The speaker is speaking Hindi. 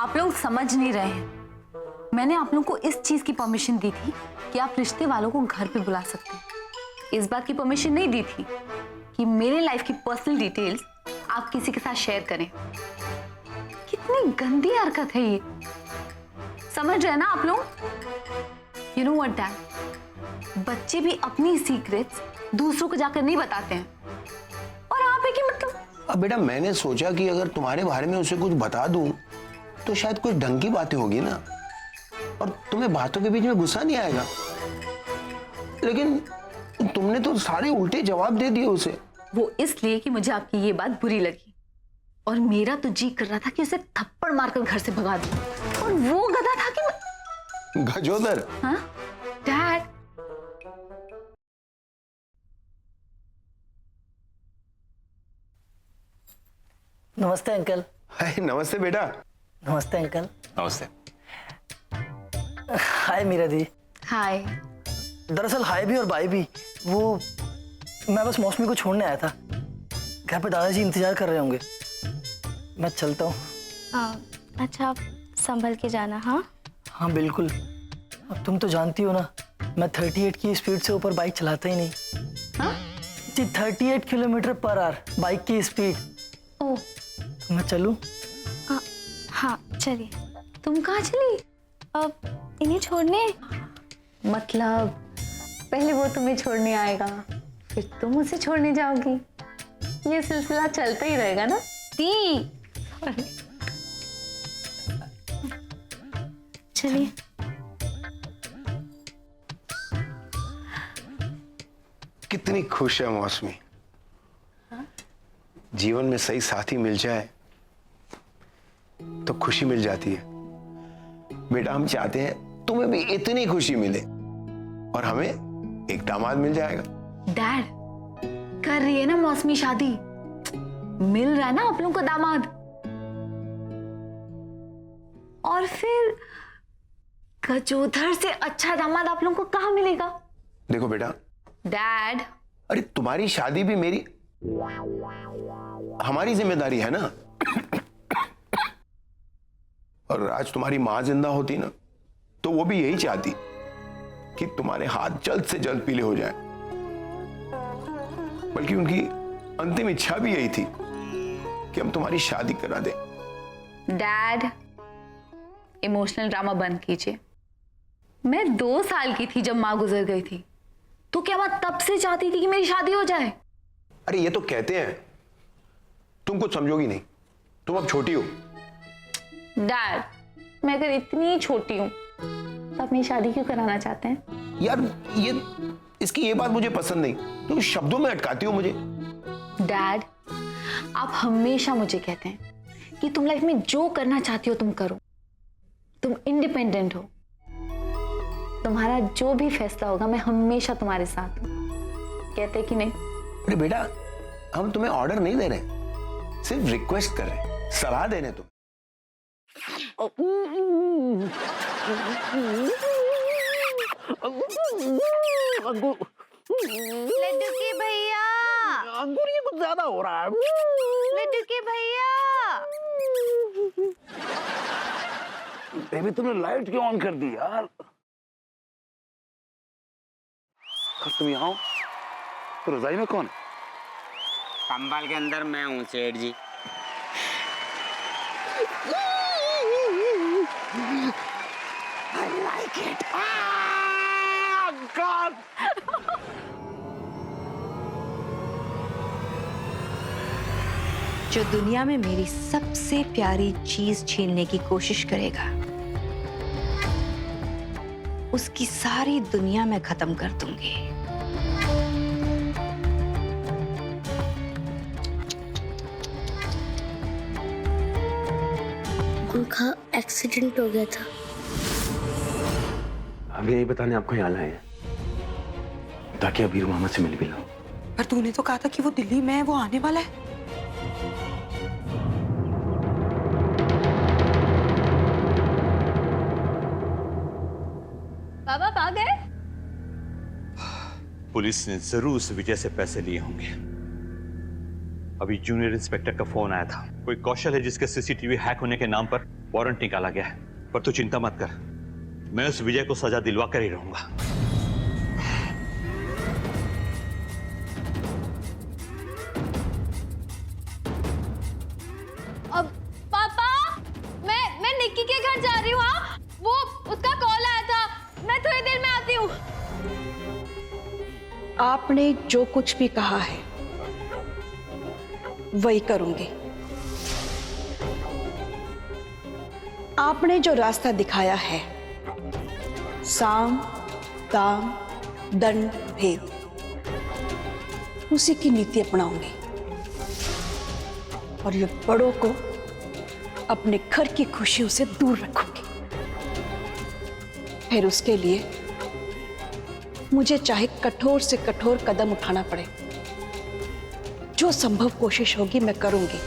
आप लोग समझ नहीं रहे हैं। मैंने आप लोग को इस चीज की परमिशन दी थी कि आप रिश्ते वालों को घर पे बुला सकते हैं। इस बात की परमिशन नहीं दी थी कि मेरे लाइफ की पर्सनल डिटेल्स आप किसी के साथ शेयर करें। कितनी गंदी हरकत है ये, समझ रहे हैं ना आप लोग? यू नो व्हाट डैड, बच्चे भी अपनी सीक्रेट्स दूसरों को जाकर नहीं बताते हैं। और आप है कि मतलब अब बेटा मैंने सोचा कि अगर तुम्हारे बारे में उसे कुछ बता दूं तो शायद कुछ ढंग की बातें होगी ना, और तुम्हें बातों के बीच में गुस्सा नहीं आएगा। लेकिन तुमने तो सारे उल्टे जवाब दे दिए उसे। वो इसलिए कि मुझे आपकी ये बात बुरी लगी और मेरा तो जी कर रहा था कि उसे थप्पड़ मारकर घर से भगा दूं। और वो गधा था कि गजोदर। हाँ डैड, नमस्ते अंकल। हाय नमस्ते बेटा। नमस्ते अंकल। नमस्ते। हाय मीरा दी। हाय। दरअसल हाय भी और बाय भी, वो मैं बस मौसमी को छोड़ने आया था। घर पे दादाजी इंतजार कर रहे होंगे, मैं चलता हूँ। अच्छा आप संभल के जाना। हाँ हाँ बिल्कुल। अब तुम तो जानती हो ना, मैं 38 की स्पीड से ऊपर बाइक चलाता ही नहीं। हाँ? जी 38 किलोमीटर पर आवर बाइक की स्पीड। ओह तो मैं चलूँ? हाँ चलिए। तुम कहाँ चली? अब इन्हें छोड़ने। मतलब पहले वो तुम्हें छोड़ने आएगा, फिर तुम उसे छोड़ने जाओगी। ये सिलसिला चलता ही रहेगा ना? दी चलिए। कितनी खुश है मौसमी। जीवन में सही साथी मिल जाए तो खुशी मिल जाती है। बेटा हम चाहते हैं तुम्हें भी इतनी खुशी मिले और हमें एक दामाद मिल जाएगा। डैड, कर रही है ना मौसमी शादी, मिल रहा है ना आप लोगों को दामाद। और फिर गजोधर से अच्छा दामाद आप लोगों को कहां मिलेगा? देखो बेटा। डैड, अरे तुम्हारी शादी भी मेरी हमारी जिम्मेदारी है ना। और आज तुम्हारी मां जिंदा होती ना तो वो भी यही चाहती कि तुम्हारे हाथ जल्द से जल्द पीले हो जाएं। बल्कि उनकी अंतिम इच्छा भी यही थी कि हम तुम्हारी शादी करा दें। डैड, इमोशनल ड्रामा बंद कीजिए। मैं 2 साल की थी जब मां गुजर गई थी, तो क्या मां तब से चाहती थी कि मेरी शादी हो जाए? अरे ये तो कहते हैं, तुम कुछ समझोगी नहीं, तुम अब छोटी हो। डैड, मैं अगर इतनी छोटी हूं तो आप मेरी शादी क्यों कराना चाहते हैं? यार इसकी ये बात मुझे पसंद नहीं, तुम शब्दों में अटकाती हो मुझे। डैड, आप हमेशा मुझे कहते हैं कि तुम लाइफ में जो करना चाहती हो तुम करो, तुम इंडिपेंडेंट हो, तुम्हारा जो भी फैसला होगा मैं हमेशा तुम्हारे साथ हूं। कहते कि नहीं? अरे बेटा हम तुम्हें ऑर्डर नहीं दे रहे, सिर्फ रिक्वेस्ट कर रहे, सलाह दे रहे तुम। लड्डू के भैया, अंकुर ये कुछ ज्यादा हो रहा है। लड्डू के भैया। बेबी तुमने लाइट क्यों ऑन कर दी यार? तुम यहाँ हो तो रजाई में कौन है? कंबल के अंदर मैं हूँ सेठ जी। I like it. Ah, God. जो दुनिया में मेरी सबसे प्यारी चीज छीनने की कोशिश करेगा, उसकी सारी दुनिया में खत्म कर दूंगी। उनका एक्सीडेंट हो गया था। हम यही बताने आपको यहाँ लाए हैं ताकि आप वीरू मोहम्मद से मिल भी लो। पर तूने तो कहा था कि वो दिल्ली में है, वो आने वाला है। बाबा आ गए? पुलिस ने जरूर उस विजय से पैसे लिए होंगे। अभी जूनियर इंस्पेक्टर का फोन आया था, कोई कौशल है जिसके सीसीटीवी हैक होने के नाम पर वारंट निकाला गया है, पर तू चिंता मत कर, मैं उस विजय को सजा दिलवा कर ही रहूंगा। अब पापा, मैं निक्की के घर जा रही हूँ। हाँ, वो उसका कॉल आया था, मैं थोड़ी देर में आती हूँ। आपने जो कुछ भी कहा है वही करूंगी। आपने जो रास्ता दिखाया है, साम दाम दंड भेद, उसी की नीति अपनाऊंगी और ये बड़ों को अपने घर की खुशियों से दूर रखूंगी। फिर उसके लिए मुझे चाहे कठोर से कठोर कदम उठाना पड़े, जो संभव कोशिश होगी मैं करूंगी।